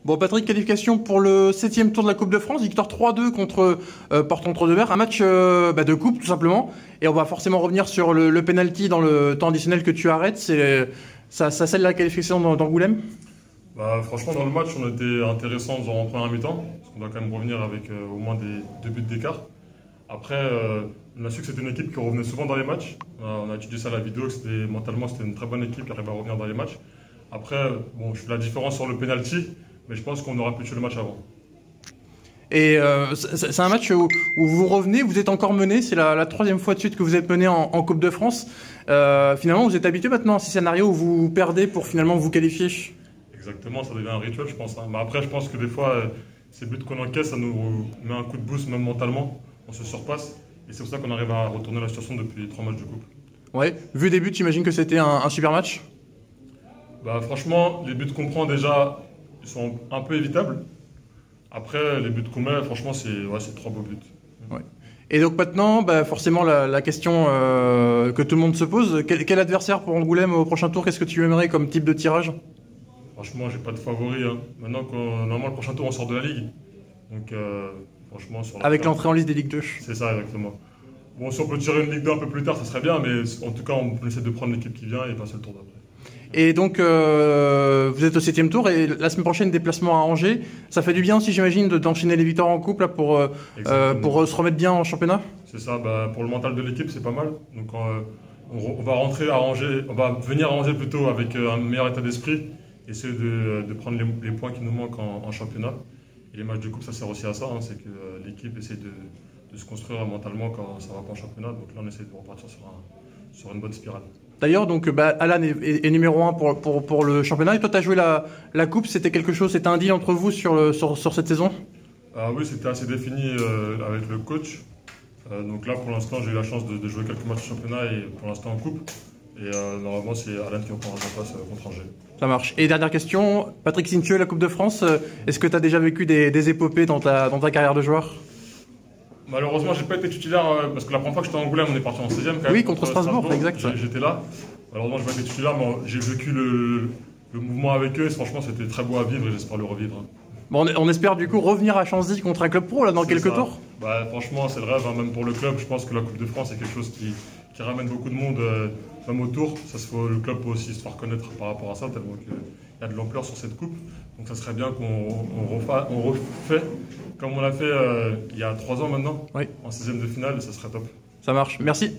Bon, Patrick, qualification pour le 7e tour de la Coupe de France, victoire 3-2 contre Porto-Entrepreneur, un match de coupe tout simplement. Et on va forcément revenir sur le penalty dans le temps additionnel que tu arrêtes. Ça scelle la qualification d'Angoulême? Franchement, dans le match, on était intéressant en première mi-temps, parce qu'on doit quand même revenir avec au moins deux buts d'écart. Après, on a su que c'était une équipe qui revenait souvent dans les matchs. On a étudié ça à la vidéo, que mentalement c'était une très bonne équipe qui arrivait à revenir dans les matchs. Après, bon, je fais la différence sur le penalty, mais je pense qu'on aurait pu tuer le match avant. Et c'est un match où vous revenez, vous êtes encore mené, c'est la troisième fois de suite que vous êtes mené en Coupe de France. Finalement, vous êtes habitué maintenant à ces scénarios où vous perdez pour finalement vous qualifier? Exactement, ça devient un rituel, je pense. Mais après, je pense que des fois, ces buts qu'on encaisse, ça nous met un coup de boost, même mentalement. On se surpasse. Et c'est pour ça qu'on arrive à retourner la situation depuis 3 matchs de coupe. Ouais, vu des buts, j'imagine que c'était un super match? Franchement, les buts qu'on prend déjà, ils sont un peu évitables. Après, les buts qu'on met, franchement, c'est 3 beaux buts. Ouais. Et donc maintenant, forcément, la question que tout le monde se pose, quel adversaire pour Angoulême au prochain tour? Qu'est-ce que tu aimerais comme type de tirage? Franchement, j'ai pas de favori. Hein. Maintenant, normalement, le prochain tour, on sort de la Ligue. Donc, franchement, avec l'entrée en liste des Ligue 2. C'est ça, exactement. Bon, si on peut tirer une Ligue 2 un peu plus tard, ça serait bien, mais en tout cas, on essaie de prendre l'équipe qui vient et passer le tour d'après. Et donc, vous êtes au 7e tour et la semaine prochaine, déplacement à Angers. Ça fait du bien aussi, j'imagine, d'enchaîner les victoires en couple là, pour se remettre bien en championnat? C'est ça, pour le mental de l'équipe, c'est pas mal. Donc, on va rentrer à Angers, on va venir à Angers plutôt avec un meilleur état d'esprit, essayer de prendre les points qui nous manquent en championnat. Et les matchs de coupe, ça sert aussi à ça, hein, c'est que l'équipe essaie de se construire mentalement quand ça va pas en championnat. Donc là, on essaie de repartir sur une bonne spirale. D'ailleurs, donc Alan est numéro 1 pour le championnat. Et toi, tu as joué la coupe. C'était quelque chose, c'était un deal entre vous sur cette saison? Oui, c'était assez défini avec le coach. Donc là, pour l'instant, j'ai eu la chance de jouer quelques matchs de championnat et pour l'instant en coupe. Et normalement, c'est Alan qui reprend sa place contre Angers. Ça marche. Et dernière question, Patrick Sintieu, la Coupe de France, est-ce que tu as déjà vécu des épopées dans ta carrière de joueur? Malheureusement, j'ai pas été titulaire parce que la première fois que j'étais en Angoulême, on est parti en 16e quand même. Oui, contre Strasbourg, exact. J'étais là. Malheureusement, j'ai pas été titulaire, mais j'ai vécu le mouvement avec eux et franchement, c'était très beau à vivre et j'espère le revivre. Bon, on espère du coup revenir à Chanzy contre un club pro là, dans quelques tours? Franchement, c'est le rêve, hein, même pour le club. Je pense que la Coupe de France, c'est quelque chose qui ramène beaucoup de monde, même autour. Le club peut aussi se faire connaître par rapport à ça, tellement qu'il y a de l'ampleur sur cette coupe. Donc ça serait bien qu'on refait comme on l'a fait il y a 3 ans maintenant, oui, en 16e de finale, et ça serait top. Ça marche, merci.